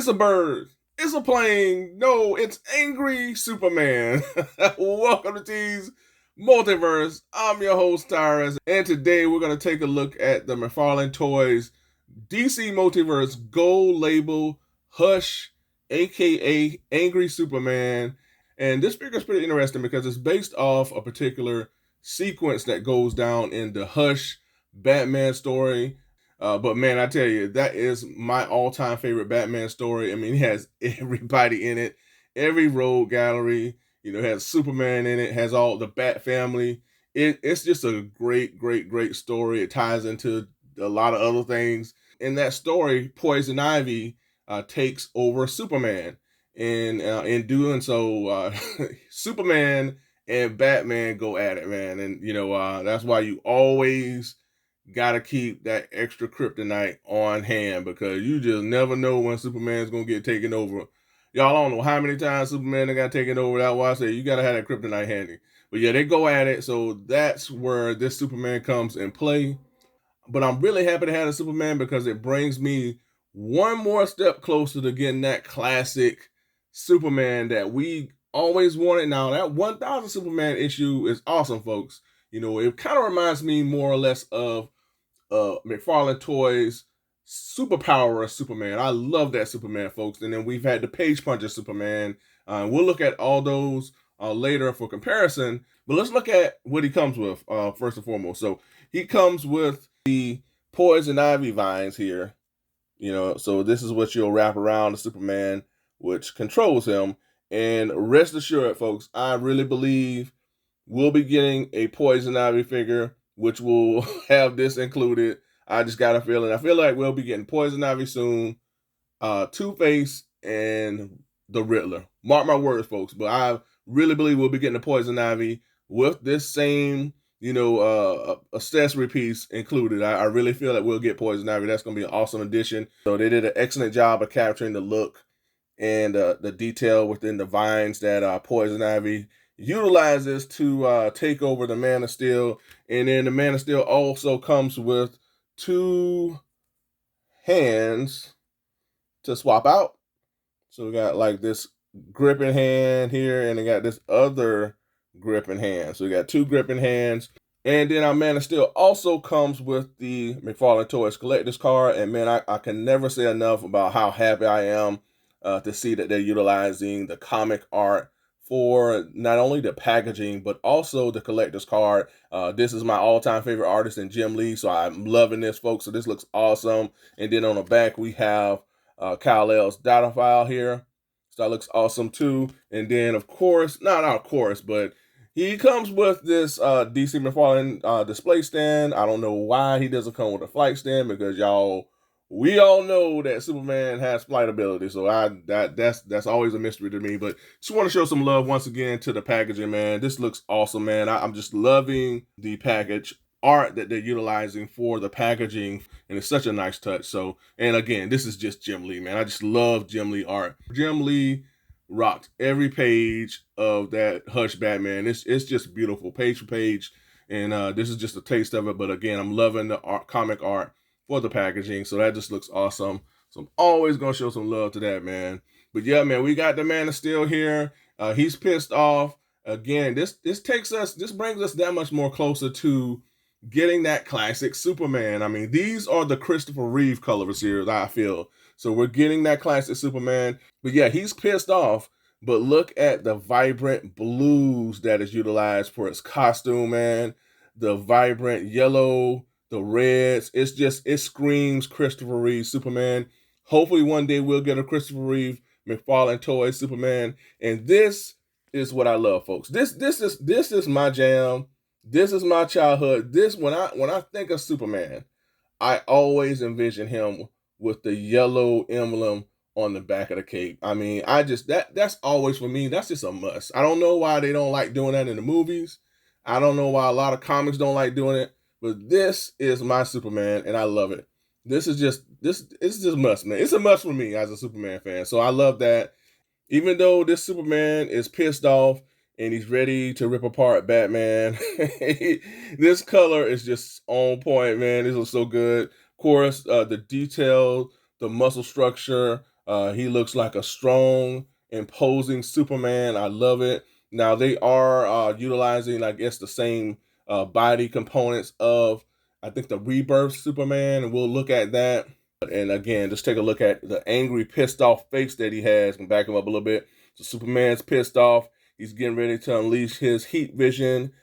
It's a bird. It's a plane. No, it's angry Superman. Welcome to T's Multiverse. I'm your host, Tyrus, and today we're going to take a look at the McFarlane Toys DC Multiverse Gold Label Hush, aka Angry Superman. And this figure is pretty interesting because it's based off a particular sequence that goes down in the Hush Batman story. But man, I tell you, that is my all-time favorite Batman story. I mean, it has everybody in it, every rogue gallery. It has Superman in it, has all the Bat family. It's just a great, great, great story. It ties into a lot of other things. In that story, Poison Ivy takes over Superman, and in doing so, Superman and Batman go at it, man. And that's why you always gotta keep that extra kryptonite on hand, because you just never know when Superman's gonna get taken over. Y'all don't know how many times Superman got taken over. That's why I say you gotta have that kryptonite handy. But yeah, they go at it, so that's where this Superman comes in play. But I'm really happy to have the Superman because it brings me one more step closer to getting that classic Superman that we always wanted. Now, that 1000 Superman issue is awesome, folks. It kind of reminds me more or less of McFarlane Toys Superpower of Superman. I love that Superman, folks. And then we've had the Page Puncher Superman. We'll look at all those later for comparison. But let's look at what he comes with first and foremost. So he comes with the Poison Ivy vines here. So this is what you'll wrap around the Superman, which controls him. And rest assured, folks, I really believe we'll be getting a Poison Ivy figure, which will have this included. I just got a feeling. I feel like we'll be getting Poison Ivy soon, Two-Face, and the Riddler. Mark my words, folks. But I really believe we'll be getting the Poison Ivy with this same, accessory piece included. I really feel that we'll get Poison Ivy. That's going to be an awesome addition. So they did an excellent job of capturing the look and the detail within the vines that Poison Ivy utilizes to take over the Man of Steel. And then the Man of Steel also comes with two hands to swap out. So we got like this gripping hand here, and they got this other gripping hand. So we got two gripping hands. And then our Man of Steel also comes with the McFarlane Toys Collector's Card. And man, I can never say enough about how happy I am to see that they're utilizing the comic art for not only the packaging, but also the collector's card. This is my all-time favorite artist in Jim Lee, so I'm loving this, folks. So this looks awesome. And then on the back, we have Kal-El's data file here. So that looks awesome too. And then, of course, not of course, but he comes with this DC McFarlane display stand. I don't know why he doesn't come with a flight stand, because we all know that Superman has flight ability, so that's always a mystery to me. But just want to show some love once again to the packaging, man. This looks awesome, man. I'm just loving the package art that they're utilizing for the packaging, and it's such a nice touch. So, and again, this is just Jim Lee, man. I just love Jim Lee art. Jim Lee rocked every page of that Hush Batman. It's just beautiful, page for page, and this is just a taste of it. But again, I'm loving the comic art for the packaging, so that just looks awesome. So I'm always gonna show some love to that, man. But yeah, man, we got the Man of Steel here. He's pissed off. Again, this brings us that much more closer to getting that classic Superman. I mean, these are the Christopher Reeve colors here, I feel. So we're getting that classic Superman. But yeah, he's pissed off. But look at the vibrant blues that is utilized for his costume, man. The vibrant yellow, the reds, it screams Christopher Reeve Superman. Hopefully one day we'll get a Christopher Reeve McFarlane Toys Superman. And this is what I love, folks. This is my jam. This is my childhood. When I think of Superman, I always envision him with the yellow emblem on the back of the cape. I mean, that's always, for me, that's just a must. I don't know why they don't like doing that in the movies. I don't know why a lot of comics don't like doing it. But this is my Superman, and I love it. This is just must, man. It's a must for me as a Superman fan. So I love that. Even though this Superman is pissed off and he's ready to rip apart Batman, this color is just on point, man. This looks so good. Of course, the detail, the muscle structure, He looks like a strong, imposing Superman. I love it. Now they are utilizing, I guess, the same body components of, I think, the Rebirth Superman, and we'll look at that. And again, just take a look at the angry, pissed off face that he has. Can back him up a little bit. So Superman's pissed off. He's getting ready to unleash his heat vision.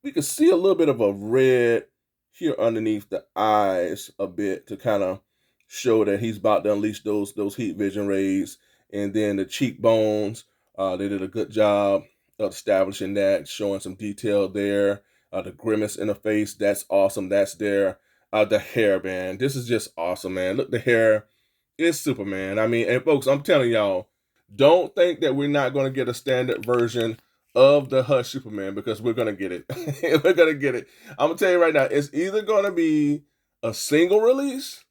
We can see a little bit of a red here underneath the eyes a bit to kind of show that he's about to unleash those heat vision rays. And then the cheekbones, they did a good job of establishing that, showing some detail there. The grimace in the face, that's awesome. That's there. The hair, man. This is just awesome, man. Look, the hair is Superman. I mean, and folks, I'm telling y'all, don't think that we're not going to get a standard version of the Hush Superman, because we're going to get it. We're going to get it. I'm going to tell you right now, it's either going to be a single release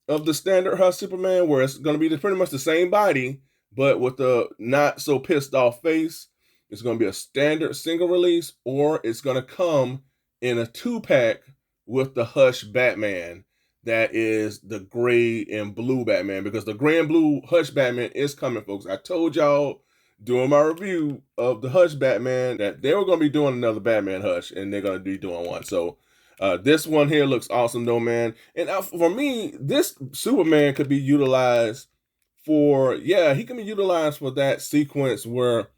of the standard Hush Superman, where it's going to be pretty much the same body, but with the not so pissed off face. It's going to be a standard single release, or it's going to come in a 2-pack with the Hush Batman. That is the gray and blue Batman, because the gray and blue Hush Batman is coming, folks. I told y'all during my review of the Hush Batman that they were going to be doing another Batman Hush, and they're going to be doing one. So this one here looks awesome, though, man. And for me, this Superman could be utilized for, he can be utilized for that sequence where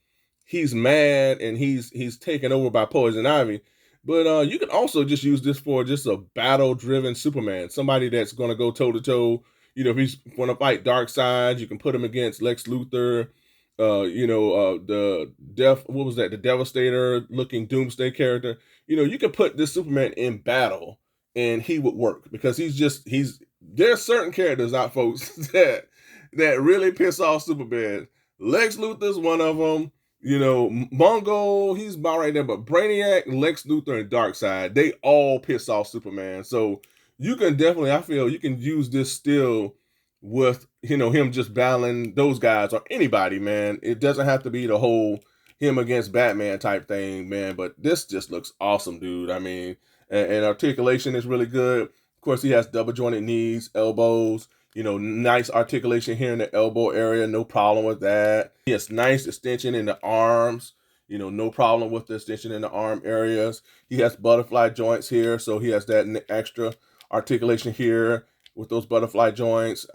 he's mad and he's taken over by Poison Ivy. But you can also just use this for just a battle-driven Superman, somebody that's going to go toe-to-toe. You know, if he's going to fight Darkseid, you can put him against Lex Luthor. The Devastator-looking Doomsday character. You know, you can put this Superman in battle, and he would work, because there's certain characters out, folks, that really piss off Superman. Lex Luthor's one of them. You know, Mongo, he's about right there, but Brainiac, Lex Luthor, and Darkseid, they all piss off Superman. So you can definitely, I feel, you can use this still with, him just battling those guys or anybody, man. It doesn't have to be the whole him against Batman type thing, man. But this just looks awesome, dude. I mean, and articulation is really good. Of course, he has double jointed knees, elbows. Nice articulation here in the elbow area. No problem with that. He has nice extension in the arms. No problem with the extension in the arm areas. He has butterfly joints here, so he has that extra articulation here with those butterfly joints.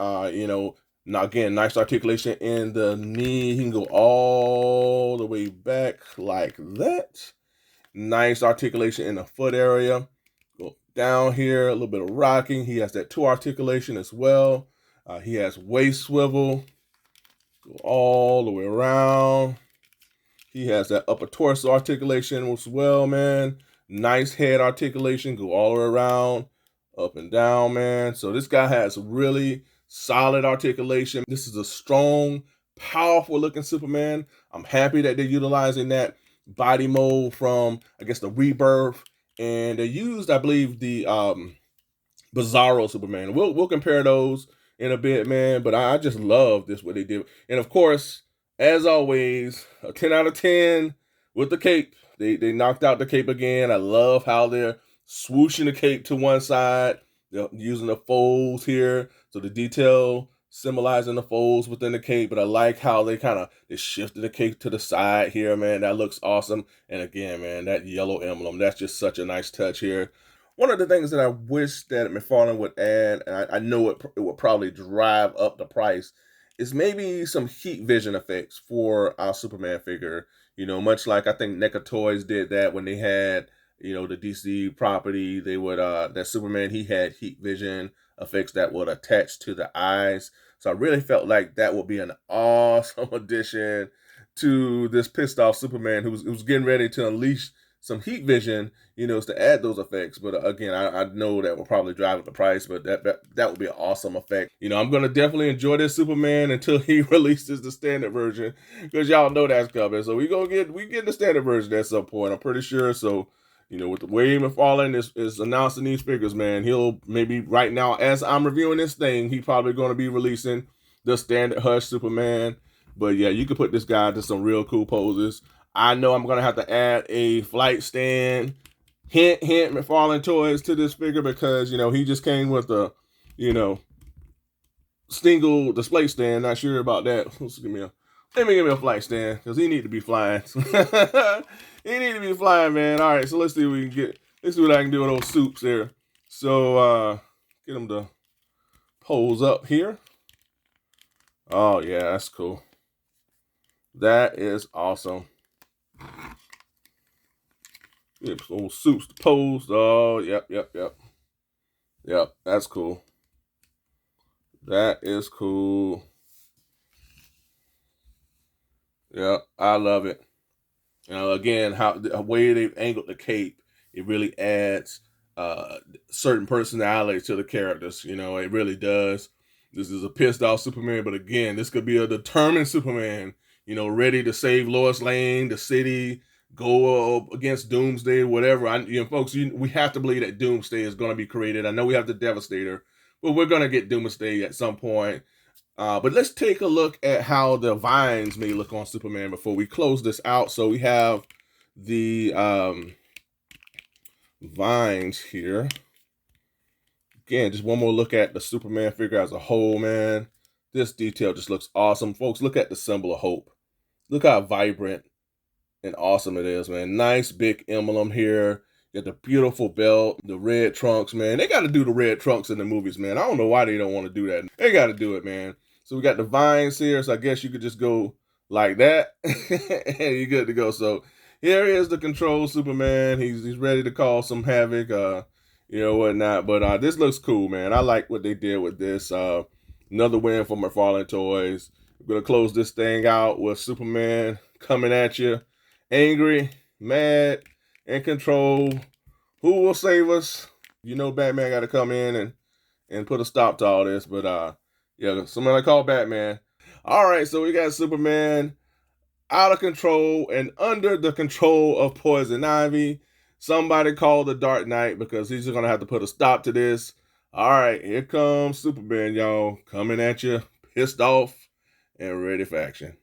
Now again, nice articulation in the knee. He can go all the way back like that. Nice articulation in the foot area. Go down here, a little bit of rocking. He has that toe articulation as well. He has waist swivel. Go all the way around. He has that upper torso articulation as well, man. Nice head articulation. Go all the way around, up and down, man. So this guy has really solid articulation. This is a strong, powerful looking Superman. I'm happy that they're utilizing that body mold from, I guess, the Rebirth. And they used, I believe, the Bizarro Superman. We'll compare those in a bit, man. But I just love this, what they did. And of course, as always, a 10 out of 10 with the cape. They knocked out the cape again. I love how they're swooshing the cape to one side. They're using the folds here. So the detail symbolizing the folds within the cape. But I like how they shifted the cape to the side here, man. That looks awesome. And again, man, that yellow emblem, that's just such a nice touch here. One of the things that I wish that McFarlane would add, and I know it would probably drive up the price, is maybe some heat vision effects for our Superman figure. Much like I think NECA Toys did that when they had, the DC property. They would, that Superman, he had heat vision effects that would attach to the eyes. So I really felt like that would be an awesome addition to this pissed off Superman who's getting ready to unleash some heat vision, is to add those effects. But again, I know that will probably drive up the price, but that would be an awesome effect. I'm going to definitely enjoy this Superman until he releases the standard version, because y'all know that's coming. So we get the standard version at some point, I'm pretty sure. So, with the way McFarlane is announcing these figures, man, he'll maybe right now, as I'm reviewing this thing, he's probably going to be releasing the standard Hush Superman. But yeah, you can put this guy to some real cool poses. I know I'm going to have to add a flight stand, hint, McFarlane Toys, to this figure, because, he just came with a, single display stand. Not sure about that. Let me give me a flight stand because he need to be flying. He need to be flying, man. All right, so let's see what we can get. Let's see what I can do with those soups here. So get them to pose up here. Oh yeah, that's cool. That is awesome. Get those soups to pose. Oh, yep. Yep, that's cool. That is cool. Yep, I love it. Again, how the way they've angled the cape, it really adds certain personality to the characters. You know, it really does. This is a pissed off Superman, but again, this could be a determined Superman. You know, ready to save Lois Lane, the city, go up against Doomsday, whatever. Folks, we have to believe that Doomsday is going to be created. I know we have the Devastator, but we're going to get Doomsday at some point. But let's take a look at how the vines may look on Superman before we close this out. So we have the vines here. Again, just one more look at the Superman figure as a whole, man. This detail just looks awesome. Folks, look at the symbol of hope. Look how vibrant and awesome it is, man. Nice big emblem here. You got the beautiful belt, the red trunks, man. They got to do the red trunks in the movies, man. I don't know why they don't want to do that. They got to do it, man. So we got the vines here. So I guess you could just go like that. And you're good to go. So here is the control Superman. He's ready to cause some havoc, whatnot. But this looks cool, man. I like what they did with this. Another win for McFarlane Toys. We're going to close this thing out with Superman coming at you. Angry, mad, in control. Who will save us? You know Batman got to come in and put a stop to all this. But yeah, somebody call Batman. All right, so we got Superman out of control and under the control of Poison Ivy. Somebody call the Dark Knight because he's going to have to put a stop to this. All right, here comes Superman, y'all, coming at you, pissed off and ready for action.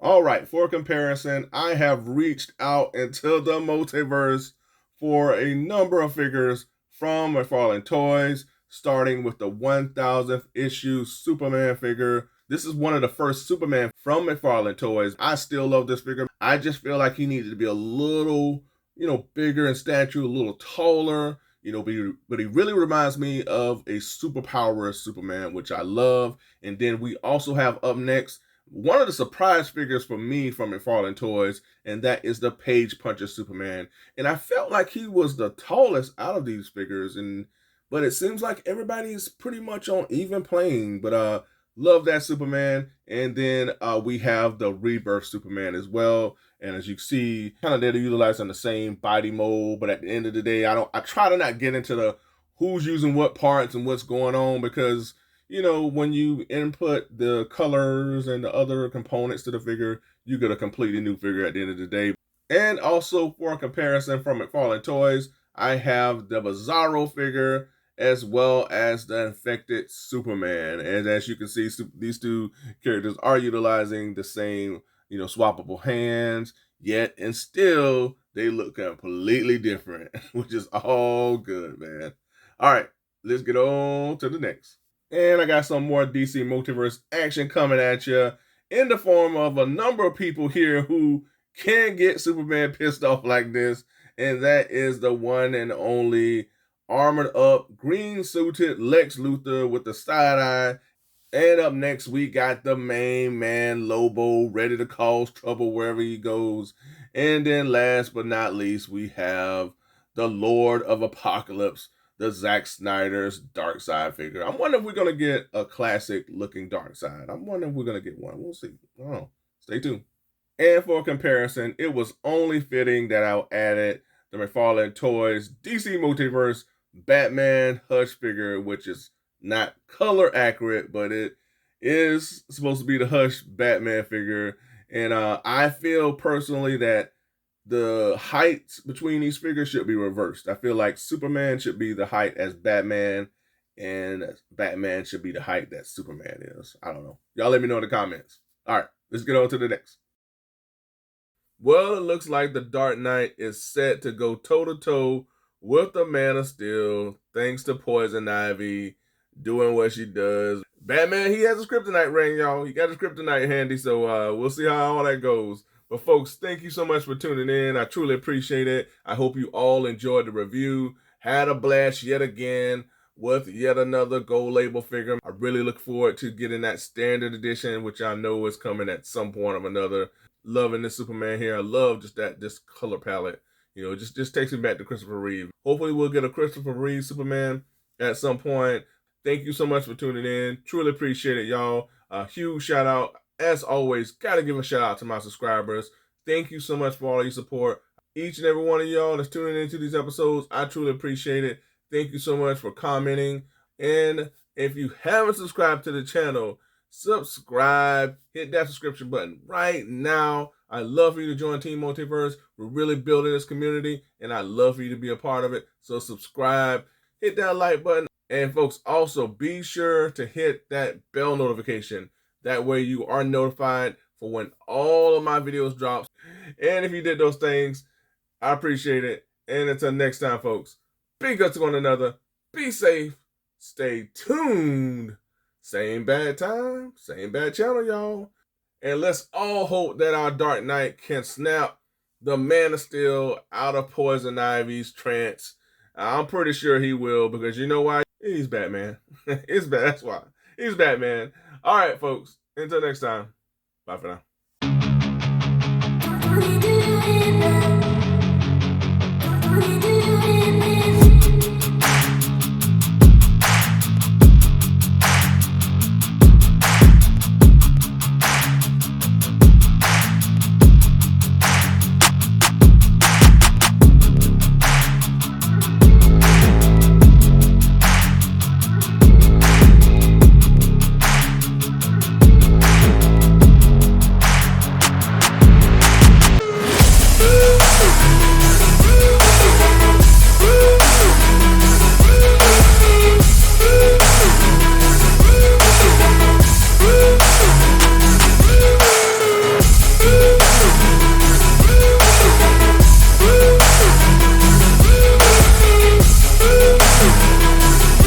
All right, for comparison, I have reached out into the multiverse for a number of figures from McFarlane Toys, starting with the 1000th issue Superman figure. This is one of the first Superman from McFarlane Toys. I still love this figure. I just feel like he needed to be a little, bigger in stature, a little taller, but he really reminds me of a superpower Superman, which I love. And then we also have up next one of the surprise figures for me from McFarlane Toys, and that is the Page Puncher Superman. And I felt like he was the tallest out of these figures, but it seems like everybody's pretty much on even plane. But love that Superman. And then we have the Rebirth Superman as well. And as you see, kind of they're utilizing the same body mold, but at the end of the day, I try to not get into the who's using what parts and what's going on, because when you input the colors and the other components to the figure, you get a completely new figure at the end of the day. And also, for a comparison from McFarlane Toys, I have the Bizarro figure as well as the Infected Superman. And as you can see, these two characters are utilizing the same, swappable hands, yet and still they look completely different, which is all good, man. All right, let's get on to the next. And I got some more DC Multiverse action coming at you in the form of a number of people here who can get Superman pissed off like this. And that is the one and only armored up, green suited Lex Luthor with the side eye. And up next, we got the main man, Lobo, ready to cause trouble wherever he goes. And then last but not least, we have the Lord of Apocalypse, the Zack Snyder's Darkseid figure. I'm wondering if we're going to get a classic looking Darkseid. I'm wondering if we're going to get one. We'll see. I don't know. Stay tuned. And for comparison, it was only fitting that I added the McFarlane Toys DC Multiverse Batman Hush figure, which is not color accurate, but it is supposed to be the Hush Batman figure. And I feel personally that the heights between these figures should be reversed. I feel like Superman should be the height as Batman, and Batman should be the height that Superman is. I don't know. Y'all let me know in the comments. All right, let's get on to the next. Well, it looks like the Dark Knight is set to go toe-to-toe with the Man of Steel, thanks to Poison Ivy doing what she does. Batman, he has a kryptonite ring, y'all. He got his kryptonite handy, so we'll see how all that goes. But folks, thank you so much for tuning in. I truly appreciate it. I hope you all enjoyed the review. Had a blast yet again with yet another gold label figure. I really look forward to getting that standard edition, which I know is coming at some point or another. Loving this Superman here. I love just this color palette. You know, just takes me back to Christopher Reeve. Hopefully we'll get a Christopher Reeve Superman at some point. Thank you so much for tuning in. Truly appreciate it, y'all. A huge shout out. As always, gotta give a shout out to my subscribers. Thank you so much for all your support. Each and every one of y'all that's tuning into these episodes, I truly appreciate it. Thank you so much for commenting. And if you haven't subscribed to the channel, subscribe. Hit that subscription button right now. I'd love for you to join Team Multiverse. We're really building this community, and I'd love for you to be a part of it. So subscribe, hit that like button. And folks, also be sure to hit that bell notification. That way you are notified for when all of my videos drop. And if you did those things, I appreciate it. And until next time, folks, be good to one another. Be safe. Stay tuned. Same bad time, same bad channel, y'all. And let's all hope that our Dark Knight can snap the Man of Steel out of Poison Ivy's trance. I'm pretty sure he will, because you know why? He's Batman. It's bad. That's why. He's Batman. All right, folks. Until next time. Bye for now.